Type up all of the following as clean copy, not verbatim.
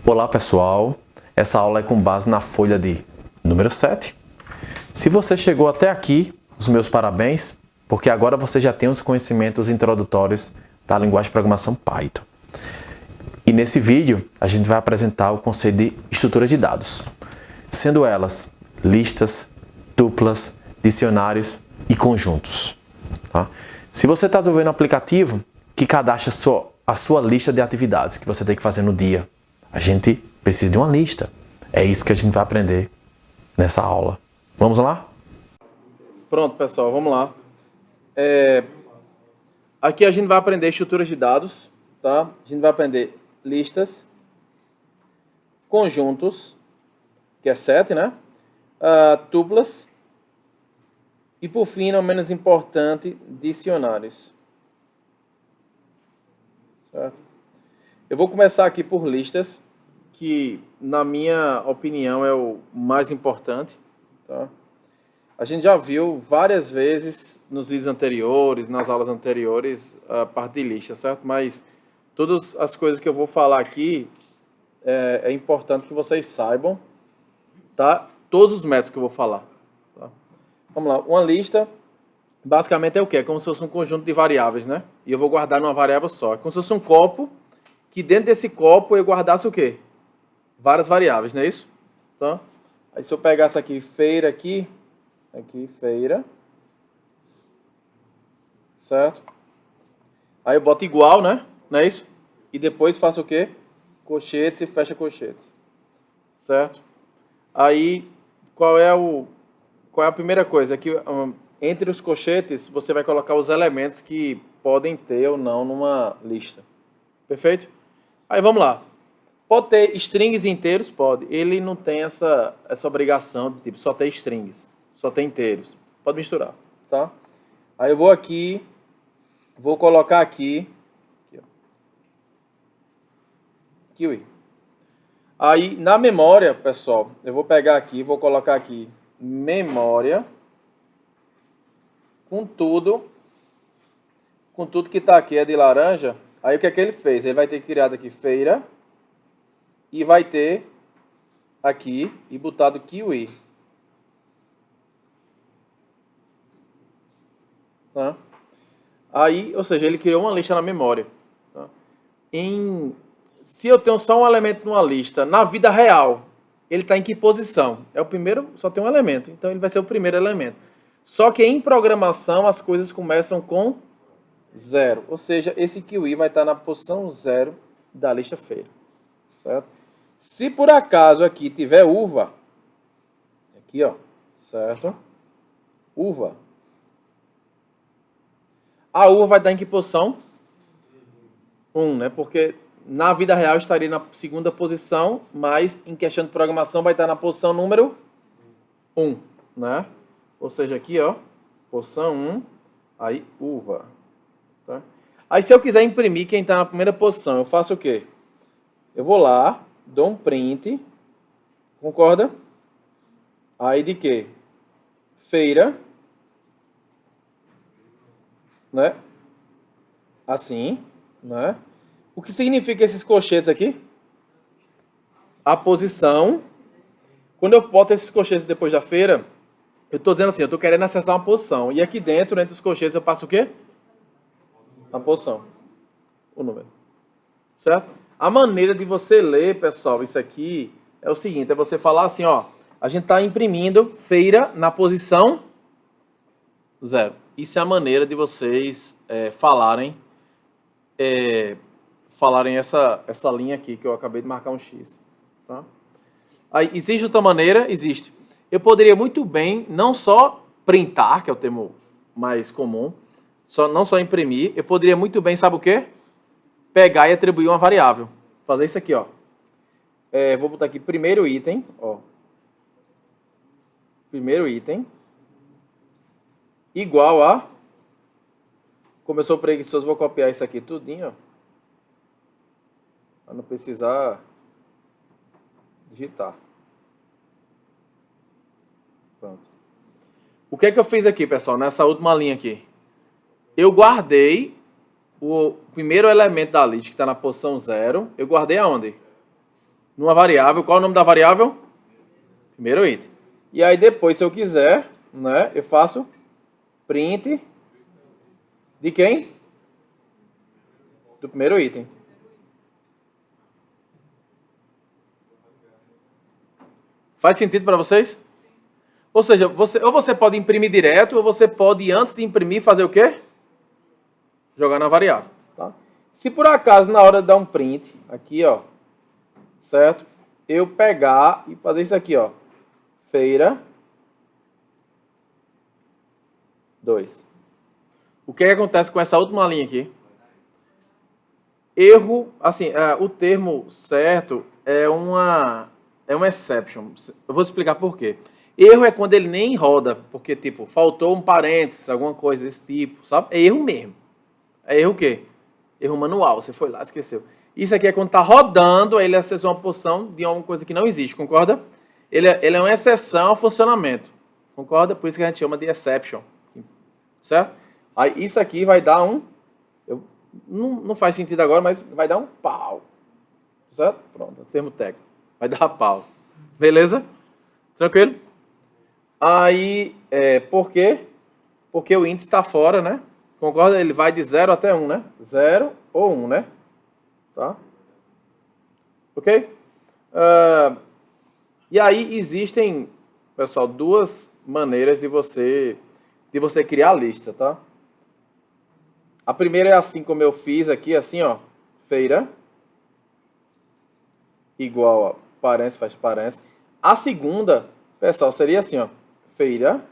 Olá pessoal, essa aula é com base na folha de número 7. Se você chegou até aqui, os meus parabéns, porque agora você já tem os conhecimentos introdutórios da linguagem de programação Python. E nesse vídeo a gente vai apresentar o conceito de estrutura de dados, sendo elas listas, tuplas, dicionários e conjuntos. Tá? Se você está desenvolvendo um aplicativo que cadastra a sua lista de atividades que você tem que fazer no dia, a gente precisa de uma lista. É isso que a gente vai aprender nessa aula. Vamos lá? Pronto, pessoal, vamos lá. Aqui a gente vai aprender estruturas de dados, tá? A gente vai aprender listas, conjuntos, que é 7, né? Tuplas e, por fim, não menos importante, dicionários. Certo? Eu vou começar aqui por listas, que, na minha opinião, é o mais importante, tá? A gente já viu várias vezes nos vídeos anteriores, nas aulas anteriores, a parte de lista, certo? Mas todas as coisas que eu vou falar aqui, é importante que vocês saibam, tá? Todos os métodos que eu vou falar. Tá? Vamos lá. Uma lista, basicamente é o quê? É como se fosse um conjunto de variáveis, né? E eu vou guardar numa variável só. É como se fosse um copo, que dentro desse copo eu guardasse o quê? Várias variáveis, não é isso? Então, aí se eu pegasse aqui, feira aqui, feira, certo? Aí eu boto igual, né? Não é isso? E depois faço o quê? Colchetes e fecha colchetes, certo? Aí, qual é a primeira coisa? Aqui, entre os colchetes, você vai colocar os elementos que podem ter ou não numa lista. Perfeito? Aí, vamos lá. Pode ter strings inteiros? Pode. Ele não tem essa obrigação de tipo, só ter strings. Só tem inteiros. Pode misturar, tá? Aí eu vou aqui, vou colocar aqui kiwi. Aí na memória, pessoal, eu vou pegar aqui, vou colocar aqui memória com tudo que tá aqui é de laranja. Aí o que é que ele fez? Ele vai ter criado aqui feira e vai ter aqui e botado kiwi. Tá? Aí, ou seja, ele criou uma lista na memória. Tá? Se eu tenho só um elemento numa lista, na vida real, ele está em que posição? É o primeiro, só tem um elemento, então ele vai ser o primeiro elemento. Só que em programação as coisas começam com 0, ou seja, esse kiwi vai estar na posição 0 da lista feira. Certo? Se por acaso aqui tiver uva, aqui ó, certo? Uva. A uva vai estar em que posição? 1, né? Porque na vida real estaria na segunda posição, mas em questão de programação vai estar na posição número 1, né? Ou seja, aqui, ó, posição 1, aí uva. Tá? Aí se eu quiser imprimir quem está na primeira posição, eu faço o quê? Eu vou lá, dou um print, concorda? Aí de quê? Feira. Né? Assim, né? O que significa esses colchetes aqui? A posição. Quando eu boto esses colchetes depois da feira, eu estou dizendo assim, eu estou querendo acessar uma posição. E aqui dentro, entre os colchetes, eu passo o quê? A posição. O número. Certo? A maneira de você ler, pessoal, isso aqui é o seguinte, é você falar assim, ó, a gente está imprimindo feira na posição 0. Isso é a maneira de vocês falarem essa linha aqui, que eu acabei de marcar um X. Tá? Aí, existe outra maneira? Existe. Eu poderia muito bem, não só printar, que é o termo mais comum, não só imprimir, eu poderia muito bem, sabe o quê? Pegar e atribuir uma variável. Fazer isso aqui, ó. Vou botar aqui primeiro item, ó. Primeiro item. Igual a, como eu sou preguiçoso, vou copiar isso aqui tudinho, ó, para não precisar digitar. Pronto. O que é que eu fiz aqui, pessoal, nessa última linha aqui? Eu guardei o primeiro elemento da lista, que está na posição 0, eu guardei aonde? numa variável. Qual é o nome da variável? Primeiro item. E aí depois, se eu quiser, né, eu faço print de quem? Do primeiro item. Faz sentido para vocês? Ou seja, ou você pode imprimir direto, ou você pode, antes de imprimir, fazer o quê? Jogar na variável. Tá? Se por acaso, na hora de dar um print, aqui, ó, certo? Eu pegar e fazer isso aqui, ó. Feira 2. O que acontece com essa última linha aqui? Erro, assim, o termo certo é uma exception. Eu vou explicar por quê. Erro é quando ele nem roda, porque, tipo, faltou um parênteses, alguma coisa desse tipo, sabe? É erro mesmo. É erro o quê? Erro manual, você foi lá, esqueceu. Isso aqui é quando tá rodando, aí ele acessou uma porção de alguma coisa que não existe, concorda? Ele é uma exceção ao funcionamento, concorda? Por isso que a gente chama de exception, certo? Aí isso aqui vai dar não faz sentido agora, mas vai dar um pau, certo? Pronto, é o termo técnico. Vai dar pau. Beleza? Tranquilo? Aí, por quê? Porque o índice está fora, né? Concorda? Ele vai de 0 até 1, né? 0 ou 1, né? Tá? Ok? E aí existem, pessoal, duas maneiras de você criar a lista, tá? A primeira é assim como eu fiz aqui, assim, ó. Feira igual a parênteses, faz parênteses. A segunda, pessoal, seria assim, ó. Feira,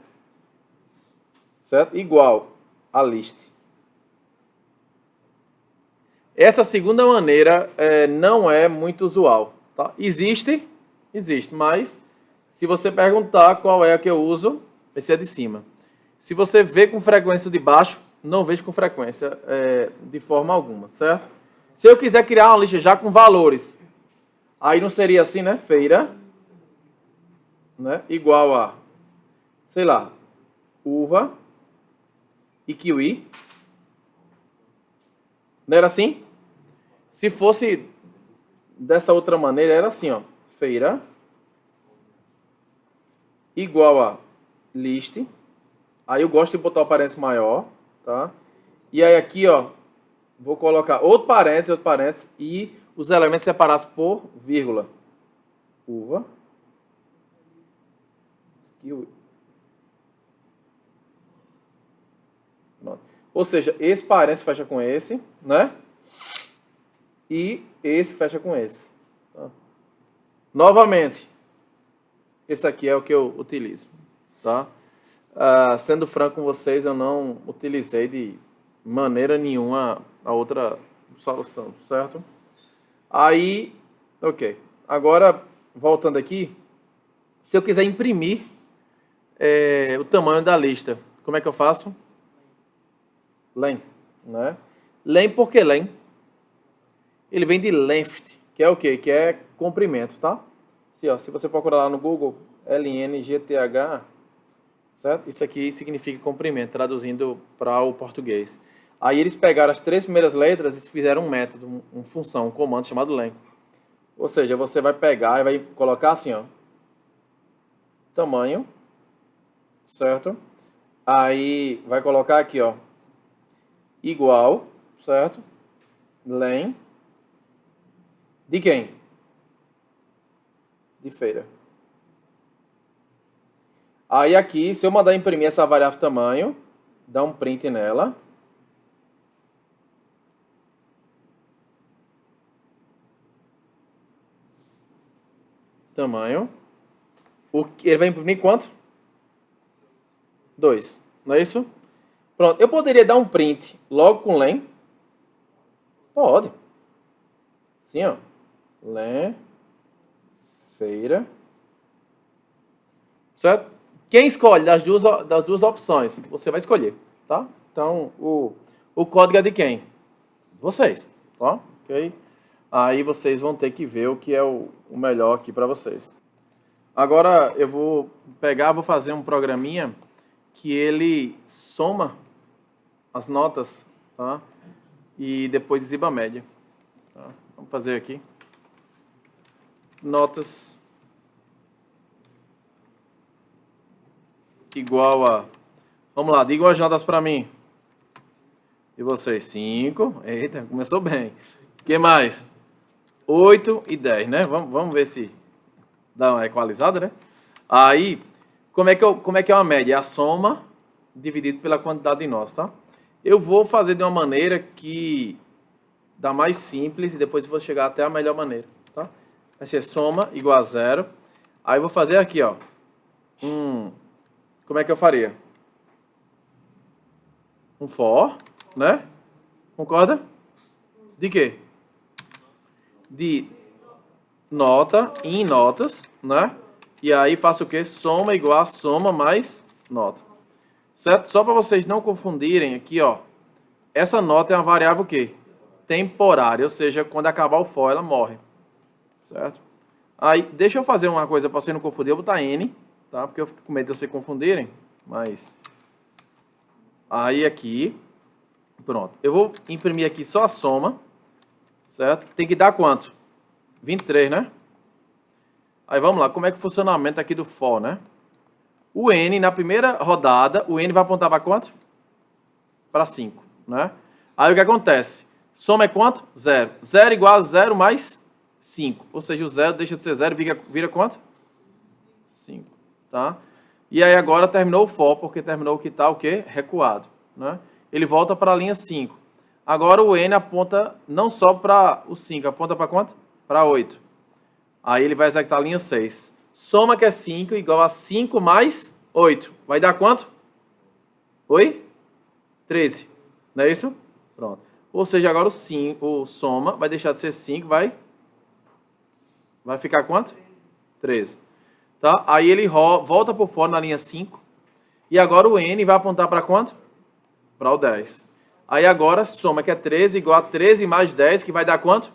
certo? Igual a list. Essa segunda maneira não é muito usual, tá? Existe, mas se você perguntar qual é a que eu uso, esse é de cima. Se você vê com frequência de baixo, não vejo com frequência de forma alguma, certo? Se eu quiser criar uma lista já com valores, aí não seria assim, né? Feira, né? Igual a, sei lá, uva e kiwi. Não era assim? Se fosse dessa outra maneira, era assim, ó. Feira igual a list. Aí eu gosto de botar o parênteses maior, tá? E aí aqui, ó, vou colocar outro parênteses e os elementos separados por vírgula. Uva. Kiwi. Pronto. Ou seja, esse parênteses fecha com esse, né? E esse fecha com esse. Tá? Novamente, esse aqui é o que eu utilizo, tá? Sendo franco com vocês, eu não utilizei de maneira nenhuma a outra solução, certo? Aí, ok. Agora, voltando aqui, se eu quiser imprimir o tamanho da lista, como é que eu faço? Len, né? Len, por que len? Ele vem de length, que é o quê? Que é comprimento, tá? Se você procurar lá no Google, LNGTH, certo? Isso aqui significa comprimento, traduzindo para o português. Aí eles pegaram as 3 primeiras letras e fizeram um método, uma função, um comando chamado len. Ou seja, você vai pegar e vai colocar assim, ó, tamanho, certo? Aí vai colocar aqui, ó, igual, certo? Len de quem? De feira. Aí aqui, se eu mandar imprimir essa variável tamanho, dá um print nela. Tamanho. Ele vai imprimir quanto? 2. Não é isso? Pronto. Eu poderia dar um print logo com len? Pode. Sim, ó. Len. Feira. Certo? Quem escolhe das duas opções? Você vai escolher, tá? Então, o código é de quem? Vocês, tá? Ok? Aí vocês vão ter que ver o que é o melhor aqui para vocês. Agora eu vou fazer um programinha que ele soma as notas, tá? E depois exiba a média. Tá? Vamos fazer aqui. notas igual a... Vamos lá, digam as notas para mim. E vocês? 5. Eita, começou bem. O que mais? 8 e 10, né? Vamos ver se dá uma equalizada, né? Aí, como é que é uma média? É a soma dividido pela quantidade de notas, tá? Eu vou fazer de uma maneira que dá mais simples e depois eu vou chegar até a melhor maneira, tá? Vai ser soma igual a 0. Aí eu vou fazer aqui, ó. Como é que eu faria? Um for, né? Concorda? De quê? De nota em notas, né? E aí faço o quê? Soma igual a soma mais nota. Certo? Só para vocês não confundirem aqui, ó. Essa nota é uma variável o quê? Temporária, ou seja, quando acabar o for, ela morre. Certo? Aí, deixa eu fazer uma coisa para você não confundir. Eu vou botar N, tá? Porque eu fico com medo de vocês confundirem. Mas... Aí aqui... Pronto. Eu vou imprimir aqui só a soma. Certo? Tem que dar quanto? 23, né? Aí vamos lá. Como é que é o funcionamento aqui do for, né? O N, na primeira rodada, o N vai apontar para quanto? Para 5, né? Aí o que acontece? Soma é quanto? 0. 0 igual a 0 mais 5. Ou seja, o 0 deixa de ser 0 e vira quanto? 5, tá? E aí agora terminou o for, porque terminou o que está o quê? Recuado, né? Ele volta para a linha 5. Agora o N aponta não só para o 5, aponta para quanto? Para 8. Aí ele vai executar a linha 6. Soma que é 5 igual a 5 mais 8. Vai dar quanto? Oi? 13. Não é isso? Pronto. Ou seja, agora o soma vai deixar de ser 5, vai ficar quanto? 13. Tá? Aí ele volta por fora na linha 5. E agora o N vai apontar para quanto? Para o 10. Aí agora soma que é 13 igual a 13 mais 10, que vai dar quanto?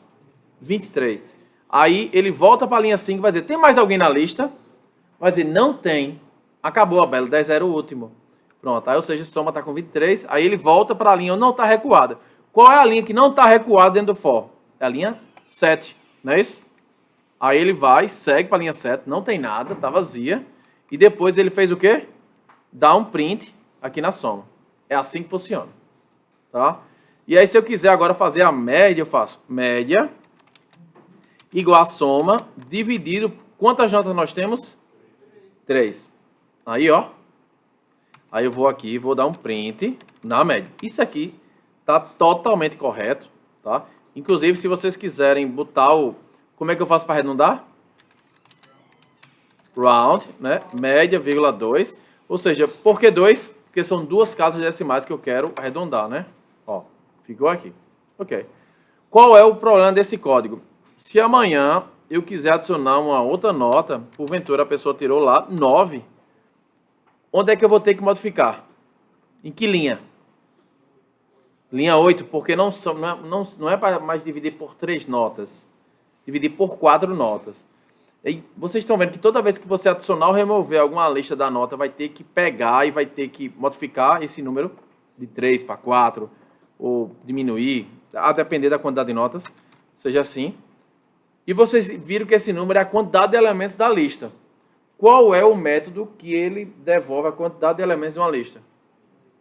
23. Aí ele volta para a linha 5 e vai dizer, tem mais alguém na lista? Vai dizer, não tem. Acabou a bela, 10 era o último. Pronto, aí ou seja, a soma está com 23. Aí ele volta para a linha onde não está recuada. Qual é a linha que não está recuada dentro do for? É a linha 7, não é isso? Aí ele vai, segue para a linha 7, não tem nada, está vazia. E depois ele fez o quê? Dá um print aqui na soma. É assim que funciona. Tá? E aí se eu quiser agora fazer a média, eu faço média igual a soma dividido... Quantas notas nós temos? 3. Aí, ó. Aí eu vou aqui, vou dar um print na média. Isso aqui tá totalmente correto, tá? Inclusive, se vocês quiserem botar o... Como é que eu faço para arredondar? Round, né? Média, vírgula 2. Ou seja, por que 2? Porque são duas casas decimais que eu quero arredondar, né? Ó, ficou aqui. Ok. Qual é o problema desse código? Se amanhã eu quiser adicionar uma outra nota, porventura a pessoa tirou lá 9, onde é que eu vou ter que modificar? Em que linha? Linha 8, porque não é para mais dividir por 3 notas. Dividir por 4 notas. E vocês estão vendo que toda vez que você adicionar ou remover alguma lista da nota, vai ter que pegar e vai ter que modificar esse número de 3 para 4, ou diminuir, a depender da quantidade de notas, seja assim. E vocês viram que esse número é a quantidade de elementos da lista. Qual é o método que ele devolve a quantidade de elementos de uma lista?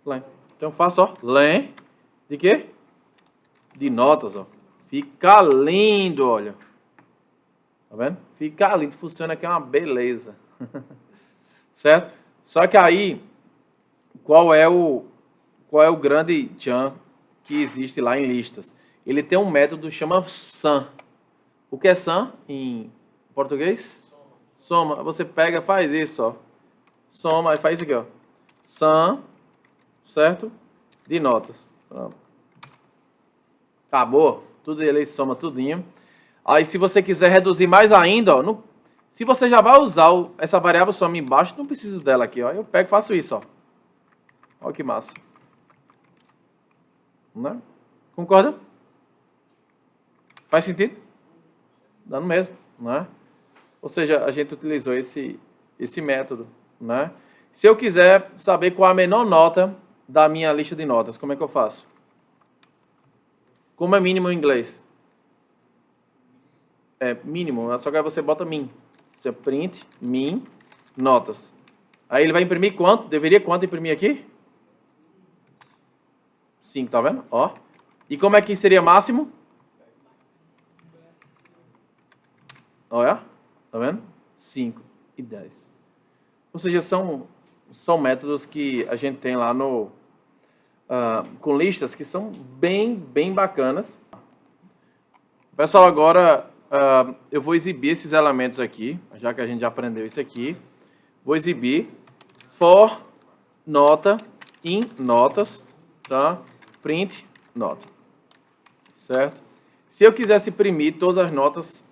Len. Então faça, ó, len de quê? De notas, ó. Fica lindo, olha. Tá vendo? Fica lindo, funciona que é uma beleza. Certo? Só que aí, qual é o grande tchan que existe lá em listas? Ele tem um método que chama sum. O que é sum em português? Soma. Você pega, faz isso, ó. Soma, aí faz isso aqui, ó. Sum, certo? De notas. Pronto. Acabou. Tudo ele soma tudinho. Aí se você quiser reduzir mais ainda, ó. Se você já vai usar essa variável soma embaixo, não precisa dela aqui, ó. Eu pego e faço isso, ó. Olha que massa. Né? Concorda? Faz sentido? Dá no mesmo, né? Ou seja, a gente utilizou esse método, né? Se eu quiser saber qual a menor nota da minha lista de notas, como é que eu faço? Como é mínimo em inglês? mínimo, só que aí você bota min. Você print, min, notas. Aí ele vai imprimir quanto? Deveria quanto imprimir aqui? 5, tá vendo? Ó. E como é que seria máximo? Olha, tá vendo? 5 e 10. Ou seja, são métodos que a gente tem lá no com listas que são bem bacanas. Pessoal, agora eu vou exibir esses elementos aqui, já que a gente já aprendeu isso aqui. Vou exibir for nota in notas, tá? Print nota, certo? Se eu quisesse imprimir todas as notas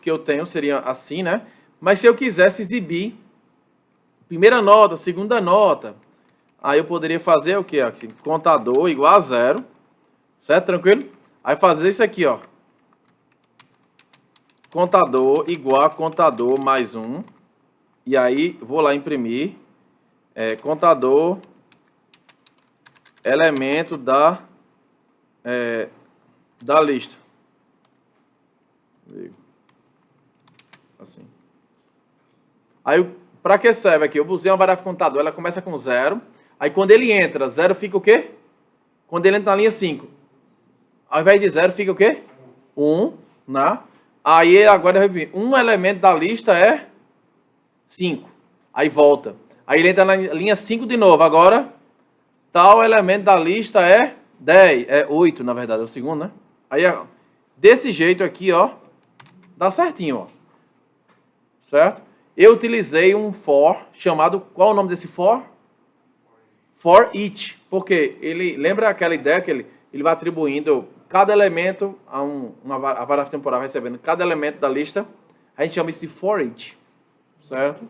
que eu tenho, seria assim, né? Mas se eu quisesse exibir primeira nota, segunda nota, aí eu poderia fazer o quê? Aqui, contador igual a 0, certo? Tranquilo? Aí fazer isso aqui, ó. Contador igual a contador mais 1. E aí vou lá imprimir contador elemento da lista. Assim. Aí, para que serve aqui? Eu usei uma variável contador, ela começa com 0. Aí, quando ele entra, 0 fica o quê? Quando ele entra na linha 5. Ao invés de 0, fica o quê? 1, né? Aí, agora, um elemento da lista é 5. Aí, volta. Aí, ele entra na linha 5 de novo. Agora, tal elemento da lista é 10. É 8, na verdade, é o segundo, né? Aí, desse jeito aqui, ó, dá certinho, ó. Certo? Eu utilizei um for chamado... Qual é o nome desse for? For each. Porque ele... Lembra aquela ideia que ele vai atribuindo cada elemento a a variável temporal recebendo cada elemento da lista. A gente chama isso de for each. Certo?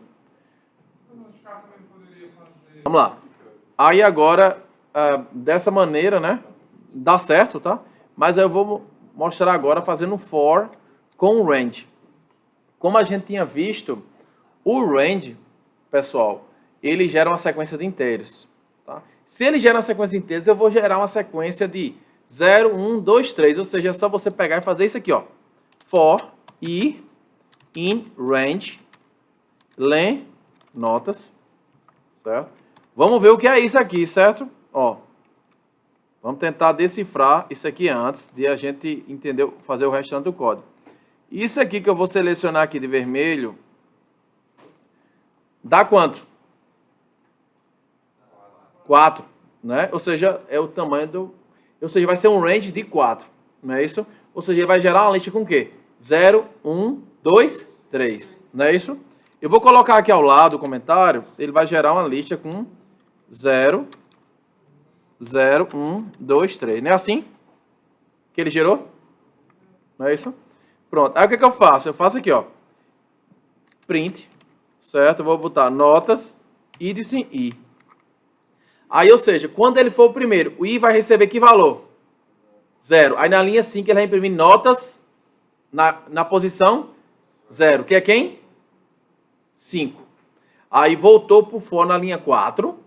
Vamos lá. Aí agora, dessa maneira, né? Dá certo, tá? Mas eu vou mostrar agora fazendo um for com o range. Como a gente tinha visto, o range, pessoal, ele gera uma sequência de inteiros. Tá? Se ele gera uma sequência de inteiros, eu vou gerar uma sequência de 0, 1, 2, 3. Ou seja, é só você pegar e fazer isso aqui, ó. For i in range len notas. Certo? Vamos ver o que é isso aqui, certo? Ó. Vamos tentar decifrar isso aqui antes de a gente entender, fazer o restante do código. Isso aqui que eu vou selecionar aqui de vermelho, dá quanto? 4, né? Ou seja, é o tamanho do... Ou seja, vai ser um range de 4, não é isso? Ou seja, ele vai gerar uma lista com o quê? 0, 1, 2, 3, não é isso? Eu vou colocar aqui ao lado o comentário, ele vai gerar uma lista com 0, 0, 1, 2, 3. Não é assim que ele gerou? Não é isso? Pronto. Aí o que eu faço? Eu faço aqui, ó. Print, certo? Eu vou botar notas, índice i. Aí, ou seja, quando ele for o primeiro, o i vai receber que valor? 0. Aí na linha 5 ele vai imprimir notas na posição 0. Que é quem? 5. Aí voltou pro for na linha 4.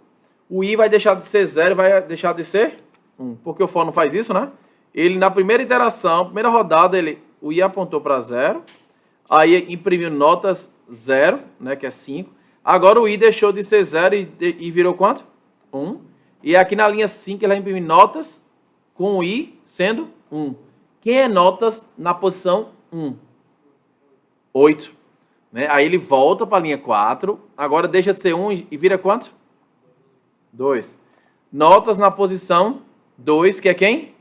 O i vai deixar de ser 0 e vai deixar de ser 1. Porque o for não faz isso, né? Ele na primeira iteração, primeira rodada, o i apontou para 0. Aí imprimiu notas 0, né, que é 5. Agora o i deixou de ser 0 e virou quanto? 1. E aqui na linha 5 ele vai imprimir notas com o i sendo 1. Quem é notas na posição 1? 8. Né? Aí ele volta para a linha 4. Agora deixa de ser 1 e vira quanto? 2. Notas na posição 2, que é quem?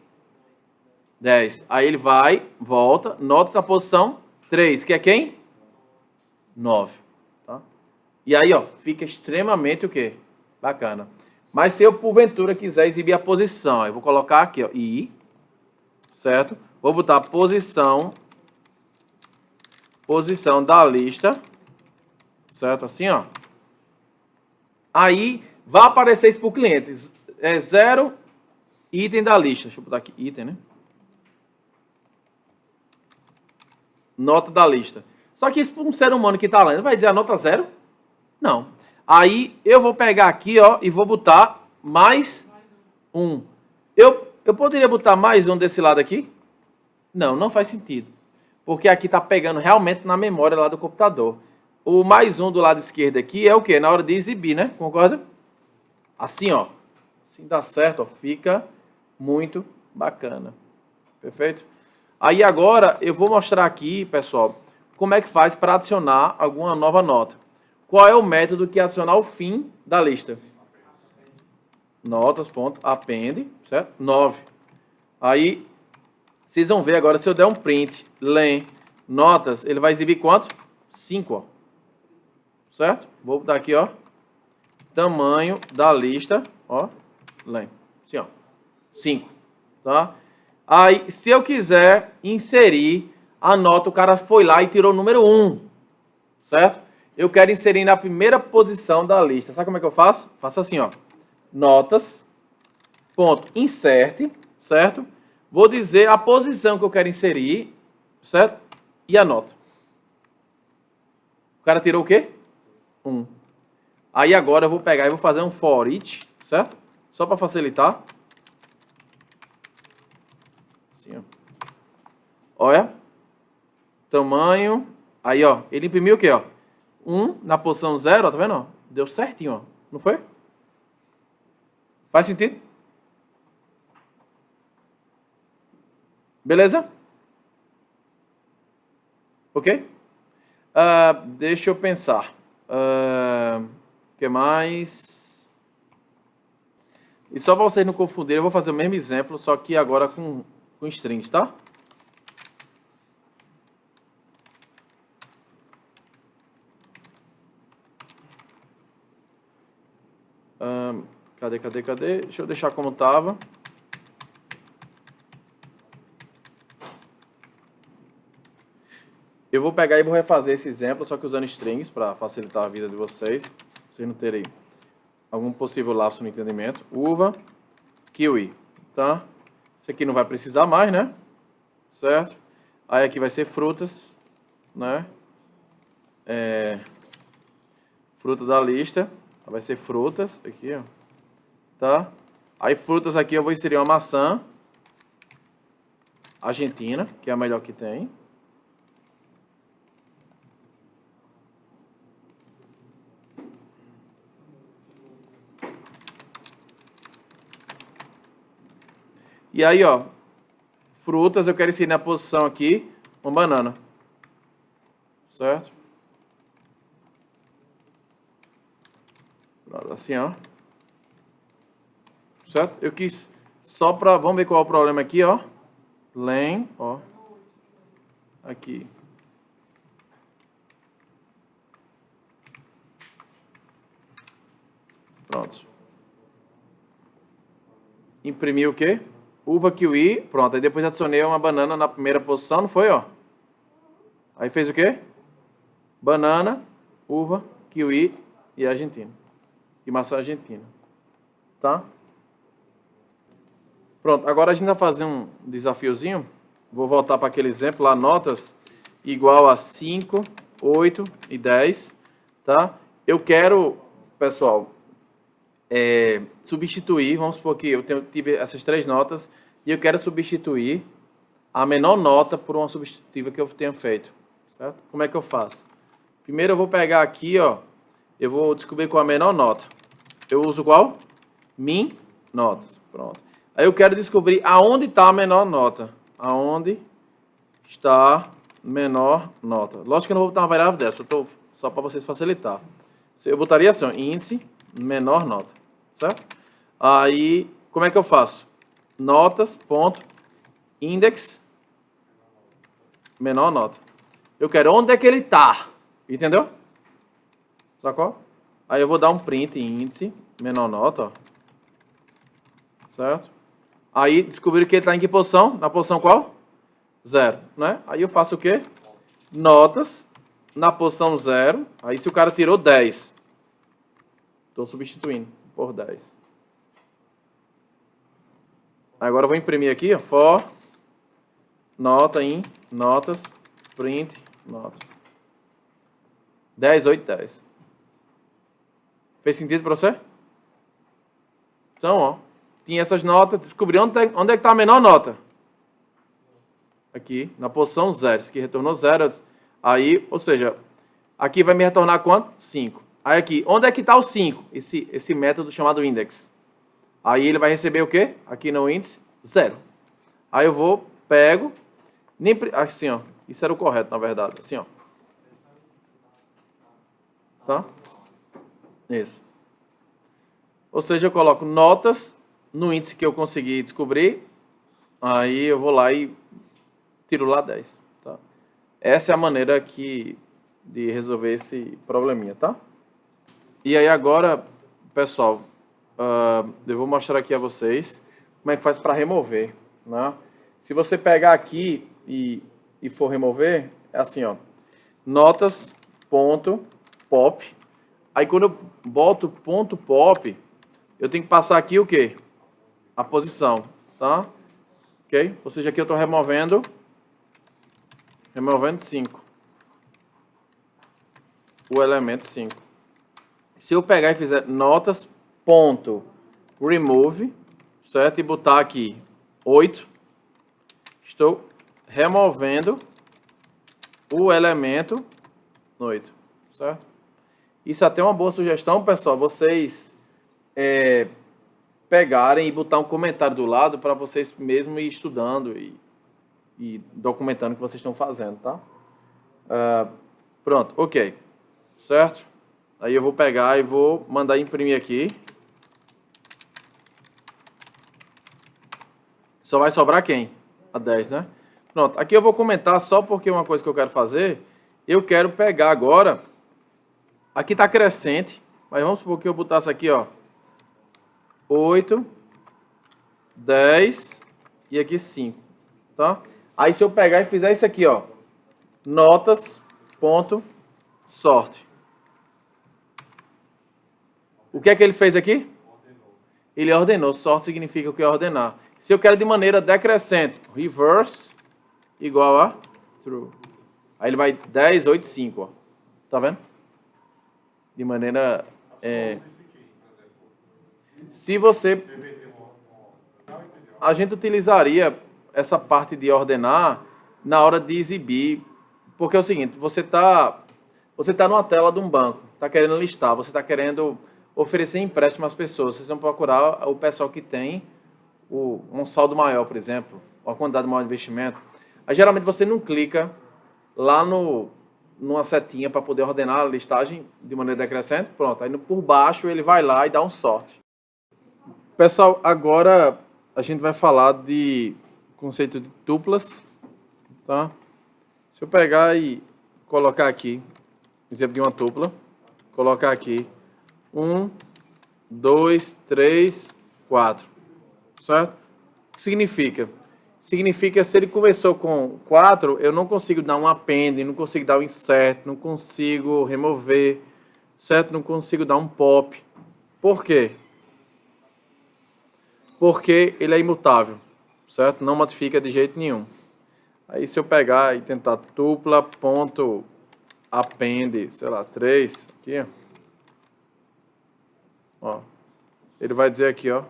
10. Aí ele vai, volta, notas na posição 3, que é quem? 9. Tá? E aí, ó, fica extremamente o quê? Bacana. Mas se eu, porventura, quiser exibir a posição, eu vou colocar aqui, ó, i, certo? Vou botar posição da lista, certo? Assim, ó. Aí, vai aparecer isso para o cliente. É 0 item da lista. Deixa eu botar aqui, item, né? Nota da lista. Só que isso para um ser humano que está lendo, vai dizer a nota 0? Não. Aí eu vou pegar aqui, ó, e vou botar mais 1. Eu poderia botar mais um desse lado aqui? Não, não faz sentido. Porque aqui está pegando realmente na memória lá do computador. O mais um do lado esquerdo aqui é o quê? Na hora de exibir, né? Concorda? Assim, ó. Assim dá certo, ó. Fica muito bacana. Perfeito? Aí agora eu vou mostrar aqui, pessoal, como é que faz para adicionar alguma nova nota. Qual é o método que adiciona ao fim da lista? Notas.append, certo? 9. Aí, vocês vão ver agora, se eu der um print, len, notas, ele vai exibir quanto? 5, ó. Certo? Vou botar aqui, ó. Tamanho da lista, ó. Len. Assim, ó. 5. Tá? Aí, se eu quiser inserir a nota, o cara foi lá e tirou o número 1. Certo? Eu quero inserir na primeira posição da lista. Sabe como é que eu faço? Faço assim, ó. Notas, ponto, insert, certo? Vou dizer a posição que eu quero inserir, certo? E a nota. O cara tirou o quê? 1. Aí agora eu vou pegar e vou fazer um for each, certo? Só para facilitar. Assim, ó. Olha. Tamanho. Aí, ó. Ele imprimiu o quê, ó? 1 na posição 0, ó. Tá vendo, ó? Deu certinho, ó. Não foi? Faz sentido? Beleza? Ok? Deixa eu pensar. O que mais? E só para vocês não confundirem, eu vou fazer o mesmo exemplo, só que agora com strings, tá? Cadê? Deixa eu deixar como estava. Eu vou pegar e vou refazer esse exemplo, só que usando strings para facilitar a vida de vocês. Vocês não terem algum possível lapso no entendimento. Uva, kiwi, tá? Isso aqui não vai precisar mais, né? Certo? Aí aqui vai ser frutas, né? Fruta da lista. Vai ser frutas, aqui, ó. Tá? Aí frutas aqui eu vou inserir uma maçã argentina, que é a melhor que tem. E aí, ó, frutas eu quero inserir na posição aqui, uma banana. Certo? Assim, ó. Certo? Eu quis só pra... Vamos ver qual é o problema aqui, ó. Len, ó. Aqui. Pronto. Imprimi o quê? Uva, kiwi. Pronto. Aí depois adicionei uma banana na primeira posição, não foi, ó? Aí fez o quê? Banana, uva, kiwi e argentina. E maçã argentina. Tá? Pronto, agora a gente vai fazer um desafiozinho. Vou voltar para aquele exemplo lá, notas igual a 5, 8 e 10, tá? Eu quero, pessoal, substituir, vamos supor que eu tive essas 3 notas e eu quero substituir a menor nota por uma substitutiva que eu tenha feito, certo? Como é que eu faço? Primeiro eu vou pegar aqui, ó, eu vou descobrir qual é a menor nota. Eu uso qual? Min notas, pronto. Aí eu quero descobrir aonde está a menor nota. Aonde está menor nota. Lógico que eu não vou botar uma variável dessa, só para vocês facilitar. Eu botaria assim, ó, índice menor nota, certo? Aí, como é que eu faço? Notas.index menor nota. Eu quero onde é que ele está, entendeu? Sacou? Aí eu vou dar um print em índice menor nota, ó. Certo? Aí descobriram que ele está em que posição? Na posição qual? 0, né? Aí eu faço o quê? Notas na posição 0. Aí se o cara tirou 10, estou substituindo por 10. Agora eu vou imprimir aqui, ó, for nota em notas print nota 10, 8, 10. Fez sentido para você? Então, ó, tinha essas notas, descobri onde é que está a menor nota. aqui, na posição 0. Esse aqui retornou 0. Aí, ou seja, aqui vai me retornar quanto? 5. Aí aqui, onde é que está o 5? Esse método chamado index. Aí ele vai receber o quê? Aqui no índice, 0. Aí eu vou, pego, assim, ó. Isso era o correto, na verdade. Assim, ó. Tá? Isso. Ou seja, eu coloco notas no índice que eu consegui descobrir. Aí eu vou lá e tiro lá 10. Tá? Essa é a maneira de resolver esse probleminha, tá? E aí agora, pessoal, eu vou mostrar aqui a vocês como é que faz para remover, né? Se você pegar aqui e for remover, é assim, ó. Notas, ponto, pop. Aí quando eu boto ponto pop, eu tenho que passar aqui o quê? A posição, tá? Ok? Ou seja, aqui eu estou removendo 5. O elemento 5. Se eu pegar e fizer notas, ponto, remove, certo? E botar aqui 8, estou removendo o elemento 8, certo? Isso até é uma boa sugestão, pessoal, vocês pegarem e botar um comentário do lado para vocês mesmos ir estudando e documentando o que vocês estão fazendo, tá? Pronto, ok, certo? Aí eu vou pegar e vou mandar imprimir aqui. Só vai sobrar quem? A 10, né? Pronto, aqui eu vou comentar só porque uma coisa que eu quero fazer, eu quero pegar agora, aqui está crescente, mas vamos supor que eu botasse aqui, ó, 8, 10 e aqui 5, tá? Aí se eu pegar e fizer isso aqui, ó, notas, ponto, sorte. O que é que ele fez aqui? Ele ordenou. Sorte significa o que é ordenar. Se eu quero de maneira decrescente, reverse igual a true. Aí ele vai 10, 8, 5, ó. Tá vendo? De maneira... Se você... A gente utilizaria essa parte de ordenar na hora de exibir. Porque é o seguinte, você tá numa tela de um banco, tá querendo listar, você tá querendo oferecer empréstimo às pessoas. Vocês vão procurar o pessoal que tem um saldo maior, por exemplo, uma quantidade maior de investimento. Aí geralmente você não clica lá numa setinha para poder ordenar a listagem de maneira decrescente. Pronto, aí por baixo ele vai lá e dá um sorte. Pessoal, agora a gente vai falar de conceito de tuplas, tá? Se eu pegar e colocar aqui, exemplo de uma tupla, colocar aqui 1, 2, 3, 4, certo? O que significa? Significa se ele começou com 4, eu não consigo dar um append, não consigo dar um insert, não consigo remover, certo? Não consigo dar um pop. Por quê? Porque ele é imutável, certo? Não modifica de jeito nenhum. Aí se eu pegar e tentar tupla ponto append, sei lá, 3, aqui, ó, ele vai dizer aqui, ó,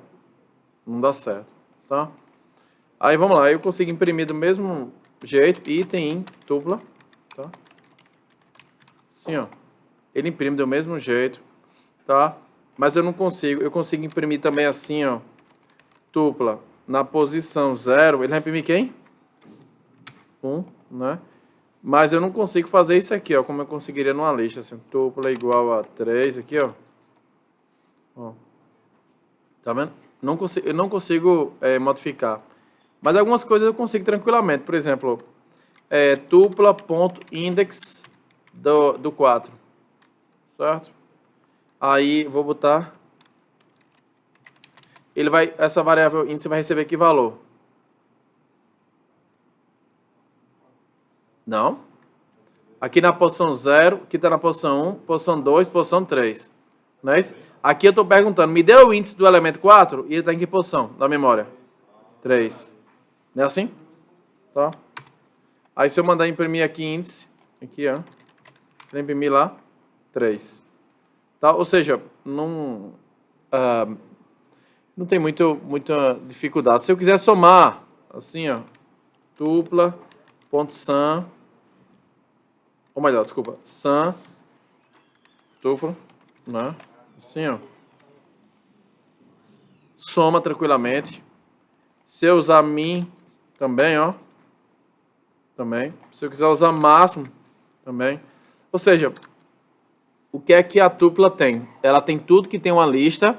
não dá certo, tá? Aí vamos lá, eu consigo imprimir do mesmo jeito, item in tupla, tá? Assim, ó, ele imprime do mesmo jeito, tá? Mas eu consigo imprimir também assim, ó, tupla na posição 0, ele vai imprimir quem? 1, né? Mas eu não consigo fazer isso aqui, ó, como eu conseguiria numa lista, assim, tupla igual a 3, aqui, ó. Ó. Tá vendo? Eu não consigo modificar. Mas algumas coisas eu consigo tranquilamente. Por exemplo, tupla.index do 4. Certo? Aí vou botar... essa variável índice vai receber que valor? Não. Aqui na posição 0, aqui está na posição 1, posição 2, posição 3. Não é isso? Aqui eu estou perguntando, me deu o índice do elemento 4 e ele está em que posição da memória? 3. Não é assim? Tá? Aí se eu mandar imprimir aqui índice, aqui ó, para imprimir lá, 3. Tá? Ou seja, não tem muita dificuldade. Se eu quiser somar, assim ó, tupla ponto sum, ou melhor, desculpa, sum tuplo, né? Assim, ó. Soma tranquilamente. Se eu usar min também, ó. Também. Se eu quiser usar máximo, também. Ou seja, o que é que a tupla tem? Ela tem tudo que tem uma lista,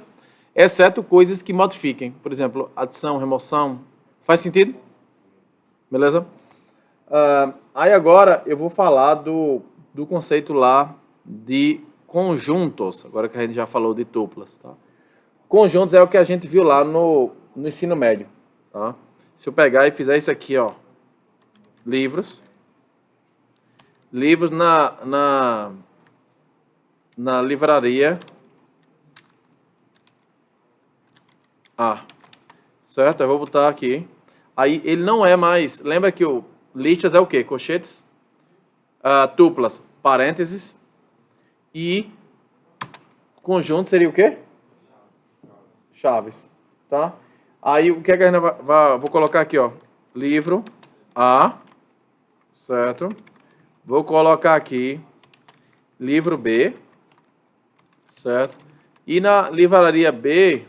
exceto coisas que modifiquem. Por exemplo, adição, remoção. Faz sentido? Beleza? Aí agora eu vou falar do conceito lá de conjuntos. Agora que a gente já falou de tuplas. Tá? Conjuntos é o que a gente viu lá no ensino médio. Tá? Se eu pegar e fizer isso aqui, ó. Livros. Livros na livraria A. Certo? Eu vou botar aqui. Aí ele não é mais... Lembra que o listas é o quê? Colchetes, tuplas, parênteses. E conjunto seria o quê? Chaves. Tá? Aí o que é que a gente vou colocar aqui, ó. Livro A. Certo? Vou colocar aqui livro B. Certo? E na livraria B,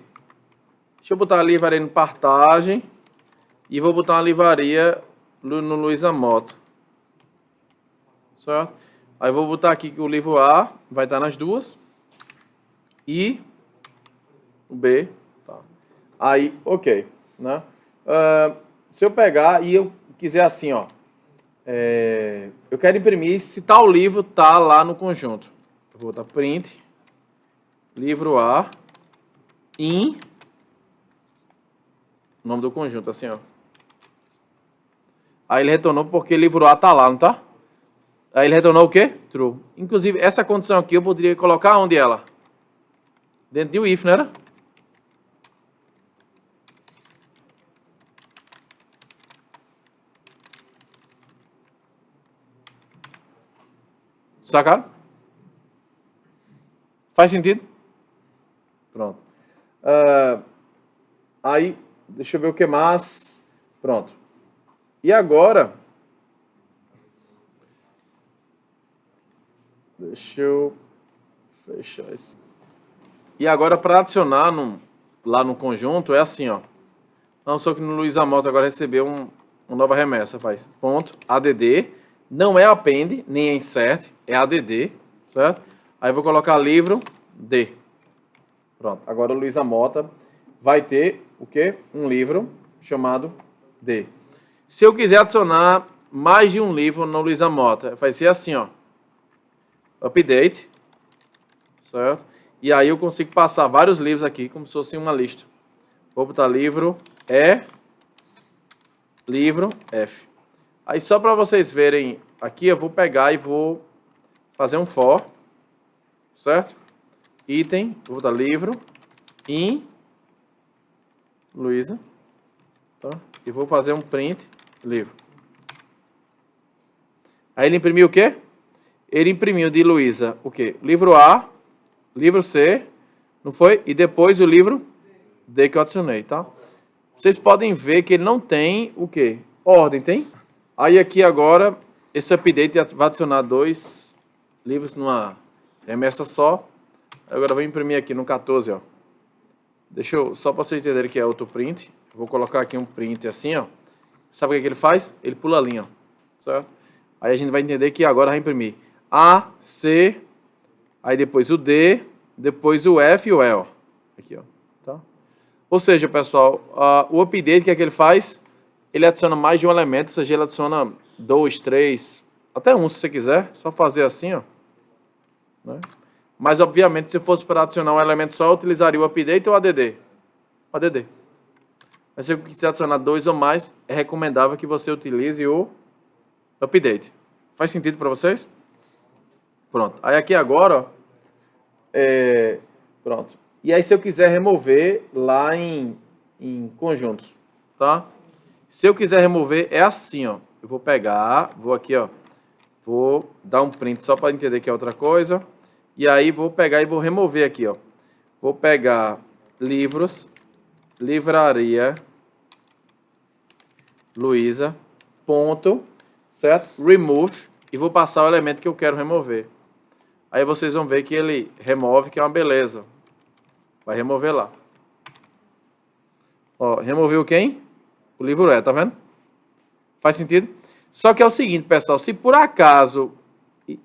deixa eu botar a livraria no Partagem e vou botar uma livraria no Luiza Mota. Certo? Aí vou botar aqui que o livro A vai estar nas duas e o B. Tá. Aí, ok. Né? Se eu pegar e eu quiser assim, ó. Eu quero imprimir se tal livro tá lá no conjunto. Eu vou botar print, livro A, in, nome do conjunto, assim, ó. Aí ele retornou porque livro A tá lá, não tá? Aí ele retornou o quê? True. Inclusive, essa condição aqui eu poderia colocar onde ela? Dentro de um if, não era? Sacaram? Faz sentido? Pronto. Aí, deixa eu ver o que mais. Pronto. E agora... Deixa eu fechar isso. E agora, para adicionar lá no conjunto, é assim, ó. Não só que no Luiza Mota agora recebeu uma nova remessa. Faz ponto, add. Não é append, nem é insert, é add, certo? Aí eu vou colocar livro D. Pronto. Agora o Luiza Mota vai ter o quê? Um livro chamado D. Se eu quiser adicionar mais de um livro no Luiza Mota, vai ser assim, ó. Update. Certo? E aí eu consigo passar vários livros aqui, como se fosse uma lista. Vou botar livro E, livro F. Aí só para vocês verem aqui, eu vou pegar e vou fazer um for, certo? Item, vou botar livro, in, Luiza, tá? E vou fazer um print, livro. Aí ele imprimiu o quê? Ele imprimiu de Luiza o quê? Livro A, livro C, não foi? E depois o livro D que eu adicionei, tá? Vocês podem ver que ele não tem o quê? Ordem, tem? Aí aqui agora, esse update vai adicionar 2 livros numa remessa só. Agora eu vou imprimir aqui no 14, ó. Deixa eu, só para vocês entenderem que é outro print. Eu vou colocar aqui um print assim, ó. Sabe o que ele faz? Ele pula a linha, ó. Certo? Aí a gente vai entender que agora vai imprimir A, C, aí depois o D, depois o F e o E, ó. Aqui, ó. Tá? Ou seja, pessoal, o update, o que é que ele faz? Ele adiciona mais de um elemento, ou seja, ele adiciona 2, 3, até um se você quiser. Só fazer assim, ó. Né? Mas, obviamente, se fosse para adicionar um elemento só, eu utilizaria o update ou o add. O add. Mas se você quiser adicionar 2 ou mais, é recomendável que você utilize o update. Faz sentido para vocês? Pronto. Aí aqui agora, ó, pronto. E aí se eu quiser remover lá em conjuntos, tá? Se eu quiser remover, é assim, ó. Eu vou pegar, vou aqui, ó. Vou dar um print só para entender que é outra coisa. E aí vou pegar e vou remover aqui, ó. Vou pegar livros, livraria, Luiza, ponto. certo? Remove, e vou passar o elemento que eu quero remover. Aí vocês vão ver que ele remove, que é uma beleza. Vai remover lá. Ó, removeu quem? O livro E, tá vendo? Faz sentido? Só que é o seguinte, pessoal, se por acaso,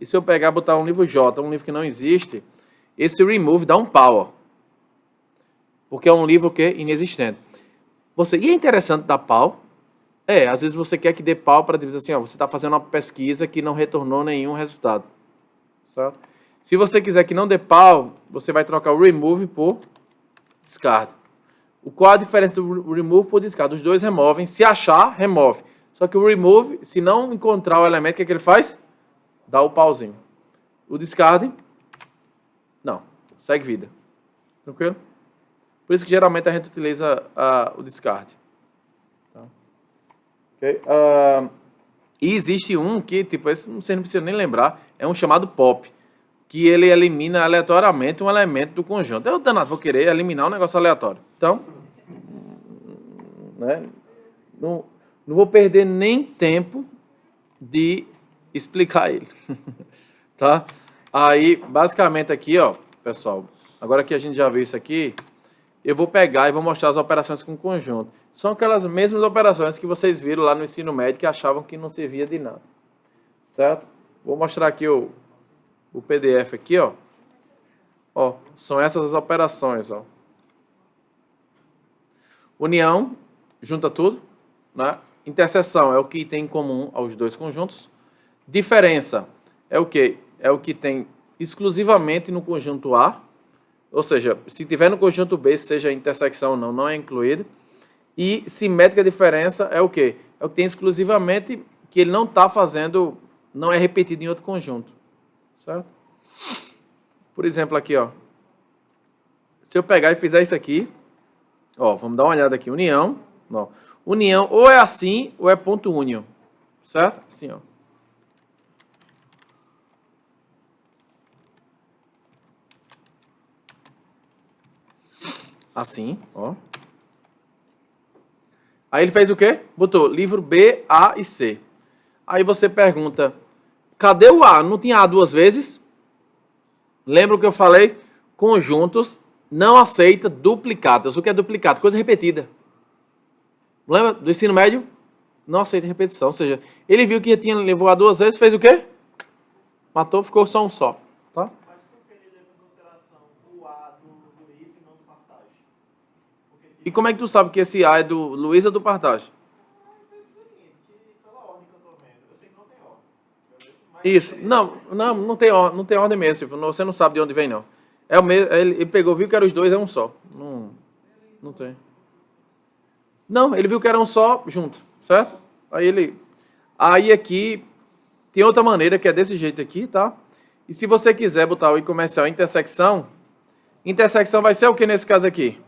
se eu pegar e botar um livro J, um livro que não existe, esse remove dá um pau, ó. Porque é um livro que é inexistente. E é interessante dar pau. Às vezes você quer que dê pau para dizer assim, ó, você está fazendo uma pesquisa que não retornou nenhum resultado. Certo? Se você quiser que não dê pau, você vai trocar o remove por discard. Qual a diferença do remove por discard? Os dois removem. Se achar, remove. Só que o remove, se não encontrar o elemento, o que, é que ele faz? Dá o pauzinho. O discard, não. Segue vida. Tranquilo? Por isso que geralmente a gente utiliza o discard. Tá? Okay? E existe um que, tipo, esse você não precisa nem lembrar, é um chamado pop, que ele elimina aleatoriamente um elemento do conjunto. Eu, danado, vou querer eliminar um negócio aleatório. Então, né, não vou perder nem tempo de explicar ele. Tá? Aí, basicamente aqui, ó, pessoal, agora que a gente já viu isso aqui, eu vou pegar e vou mostrar as operações com conjunto. São aquelas mesmas operações que vocês viram lá no ensino médio que achavam que não servia de nada. Certo? Vou mostrar aqui o PDF aqui, ó. Ó, são essas as operações, ó. União, junta tudo, né? Interseção é o que tem em comum aos dois conjuntos. Diferença é o quê? É o que tem exclusivamente no conjunto A. Ou seja, se tiver no conjunto B, seja intersecção ou não, não é incluído. E simétrica diferença é o quê? É o que tem exclusivamente que ele não está fazendo, não é repetido em outro conjunto. Certo? Por exemplo, aqui, ó. Se eu pegar e fizer isso aqui, ó, vamos dar uma olhada aqui. União, ó. União ou é assim ou é ponto únion. Certo? Assim, ó. Assim, ó. Aí ele fez o quê? Botou livro B, A e C. Aí você pergunta, cadê o A? Não tinha A duas vezes? Lembra o que eu falei? Conjuntos não aceita duplicados. O que é duplicado? Coisa repetida. Lembra do ensino médio? Não aceita repetição. Ou seja, ele viu que tinha levou A duas vezes, fez o quê? Matou, ficou só um só. Tá? Mas por que ele leva em consideração o A do Luiz e não do Partage? E como é que tu sabe que esse A é do Luiz ou do Partage? É o seguinte, que pela ordem que eu tô vendo, eu sei que não tem ordem. Mas Isso. Não tem ordem mesmo. Tipo, você não sabe de onde vem, não. É o mesmo, ele pegou, viu que eram os dois, é um só. Não tem. Não, ele viu que era um só junto, certo? Aí aqui tem outra maneira que é desse jeito aqui, tá? E se você quiser botar o i comercial intersecção vai ser o que nesse caso aqui?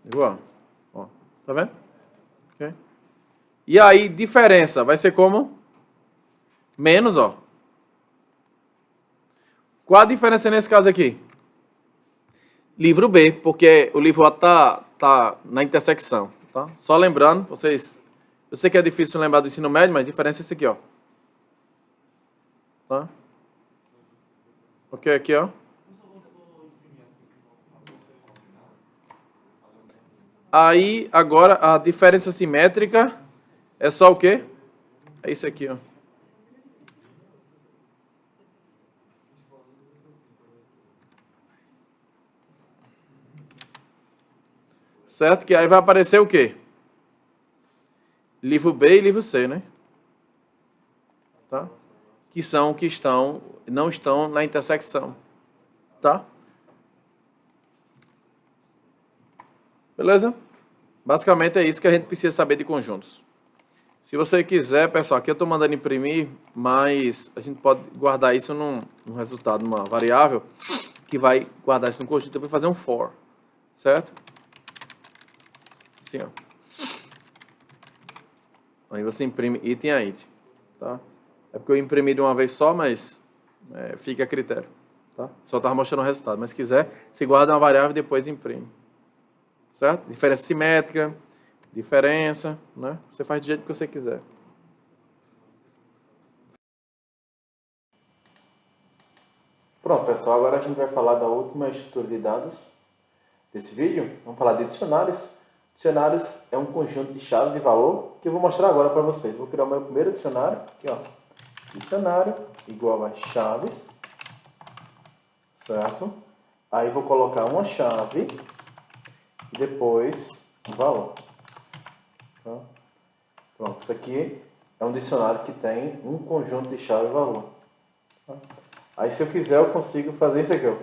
Igual. Ó, tá vendo? Okay. E aí, diferença vai ser como? Menos, ó. Qual a diferença nesse caso aqui? Livro B, porque o livro A tá na intersecção, tá? Só lembrando, vocês... Eu sei que é difícil lembrar do ensino médio, mas a diferença é esse aqui, ó. Tá? Ok, aqui, ó. Aí, agora, a diferença simétrica é só o quê? É isso aqui, ó. Certo? Que aí vai aparecer o quê? Livro B e livro C, né? Tá? Que são que não estão na intersecção. Tá? Beleza? Basicamente é isso que a gente precisa saber de conjuntos. Se você quiser, pessoal, aqui eu estou mandando imprimir, mas a gente pode guardar isso num resultado, numa variável, que vai guardar isso no conjunto para fazer um for. Certo? Assim, ó. Aí você imprime item a item, tá? É porque eu imprimi de uma vez só, mas fica a critério, tá? Só estava mostrando o resultado, mas se quiser, se guarda uma variável e depois imprime. Certo? Diferença simétrica, diferença, né? Você faz do jeito que você quiser. Pronto, pessoal, agora a gente vai falar da última estrutura de dados desse vídeo. Vamos falar de dicionários. Dicionários é um conjunto de chaves e valor que eu vou mostrar agora para vocês. Vou criar o meu primeiro dicionário, aqui ó. Dicionário igual a chaves, certo? Aí vou colocar uma chave e depois um valor. Tá? Pronto, isso aqui é um dicionário que tem um conjunto de chave e valor. Tá? Aí se eu quiser eu consigo fazer isso aqui, ó.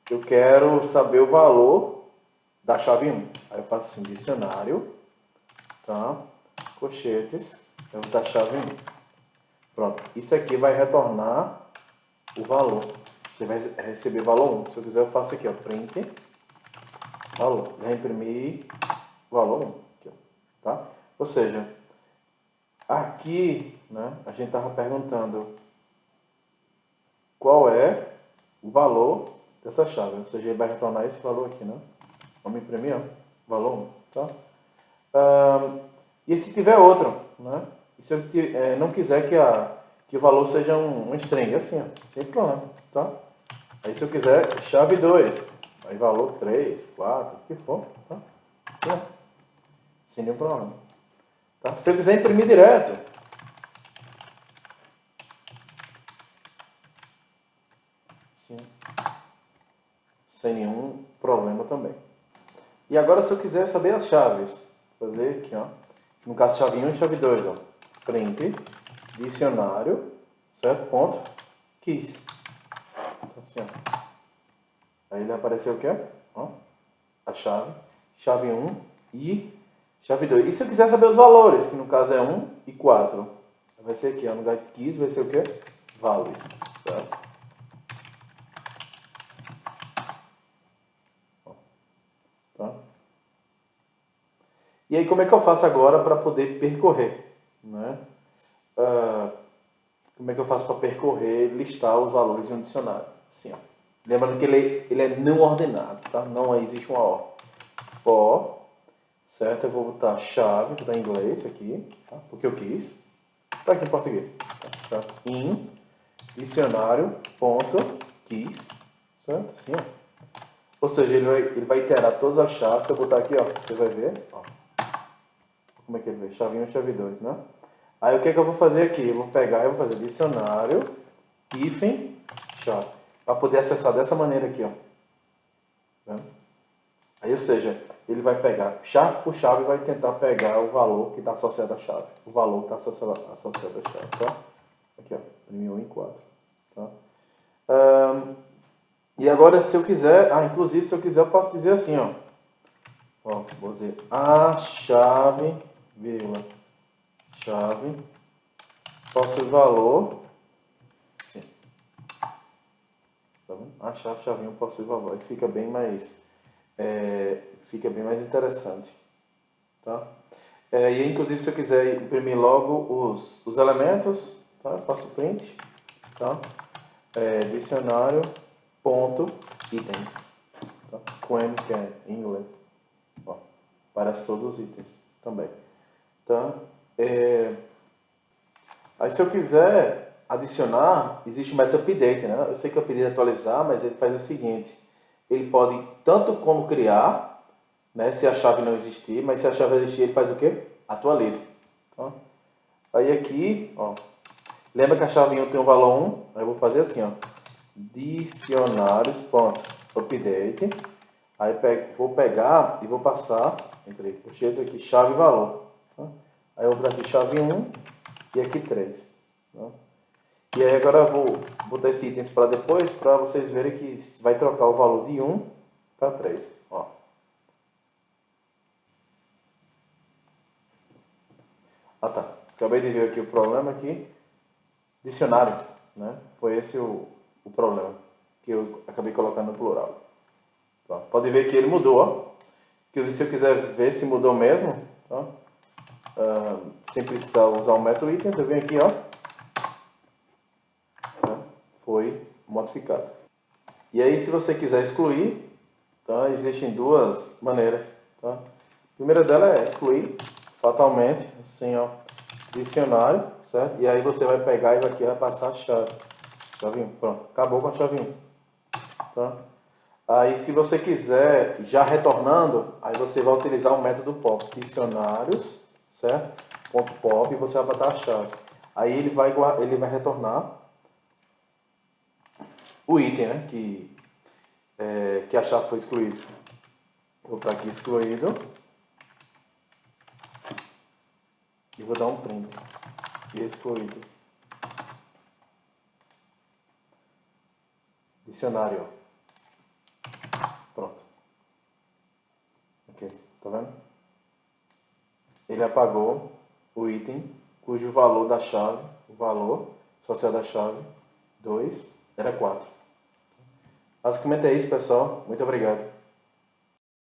Eu quero saber o valor da chave 1. Aí eu faço assim, dicionário, tá? Colchetes, eu vou dar chave 1. Pronto, isso aqui vai retornar o valor. Você vai receber valor 1. Se eu quiser eu faço aqui, ó, print, valor. Vai imprimir valor 1. Aqui, ó, tá? Ou seja, aqui, né, a gente estava perguntando qual é o valor dessa chave. Ou seja, ele vai retornar esse valor aqui, né? Vamos imprimir, ó, valor 1, tá? E se tiver outro, né? E se eu não quiser que o valor seja um string, assim, ó, sem problema, tá? Aí se eu quiser chave 2, aí valor 3, 4, o que for, tá? Assim, ó, sem nenhum problema, tá? Se eu quiser imprimir direto, assim, sem nenhum problema também. E agora se eu quiser saber as chaves, vou fazer aqui, ó, no caso chave 1 e chave 2, ó, print, dicionário, certo? Ponto, keys. Então, assim, ó. Aí ele apareceu o quê? Ó, a chave 1 e chave 2. E se eu quiser saber os valores, que no caso é 1 e 4, vai ser aqui, ó, no lugar de keys vai ser o quê? Values, certo? Tá? E aí como é que eu faço agora para poder percorrer, né? Como é que eu faço para percorrer, listar os valores em um dicionário? Assim, ó. Lembrando que ele é não ordenado, tá? Não existe uma ordem. For, certo? Eu vou botar chave, vou botar em inglês aqui, tá? Porque eu quis. Tá aqui em português. Tá? In, dicionário, ponto, keys, certo? Assim, ó. Ou seja, ele vai iterar todas as chaves. Se eu botar aqui, ó, você vai ver, ó. Como é que ele vê? Chave 1 e chave 2, né? Aí o que é que eu vou fazer aqui? Eu vou pegar e vou fazer dicionário, hífen, chave. Para poder acessar dessa maneira aqui, ó. Tá? Aí, ou seja, ele vai pegar chave por chave e vai tentar pegar o valor que está associado à chave. O valor que está associado à chave, tá? Aqui, ó, em 1 e 4. Tá? E agora, se eu quiser, inclusive, se eu quiser, eu posso dizer assim, ó. Ó, vou dizer a chave, vírgula, chave, possui valor, sim. Tá vendo? A chave 1 possui valor. Aí fica bem mais interessante, tá? E inclusive se eu quiser imprimir logo os elementos, tá? Eu faço print, tá? Dicionário ponto itens, tá? Com M que é em inglês, ó, aparece todos os itens também, tá? Aí se eu quiser adicionar, existe o método update, né? Eu sei que eu pedi atualizar, mas ele faz o seguinte, ele pode tanto como criar, né, se a chave não existir, mas se a chave existir, ele faz o quê? Atualiza. Tá? Aí aqui, ó, lembra que a chave 1 tem um valor 1? Aí eu vou fazer assim, ó, dicionários.update. Aí vou pegar e vou passar, entre colchetes aqui, chave e valor. Tá? Aí eu vou botar aqui chave 1 e aqui 3. Tá? E aí agora eu vou botar esse itens para depois, para vocês verem que vai trocar o valor de 1 para 3. Ó. Tá. Acabei de ver aqui o problema aqui. Dicionário, né? Foi esse o problema que eu acabei colocando no plural. Tá. Pode ver que ele mudou, ó. Que se eu quiser ver se mudou mesmo, tá? Sem precisar usar o método itens, eu venho aqui, ó. Tá? Foi modificado. E aí, se você quiser excluir, tá? Existem duas maneiras, tá? A primeira dela é excluir, fatalmente, assim, ó, dicionário, certo? E aí você vai pegar e aqui vai passar a chave. Chave 1, pronto, acabou com a chave 1. Tá? Aí, se você quiser, já retornando, aí você vai utilizar o método POP, dicionários, certo? Ponto .pop, e você vai botar a chave. Aí ele vai retornar o item, né? Que a chave foi excluída. Vou botar aqui excluído. E vou dar um print. Excluído. Dicionário. Pronto. Ok, tá vendo? Ele apagou o item cujo valor da chave, o valor social da chave 2 era 4. Basicamente é isso, pessoal. Muito obrigado.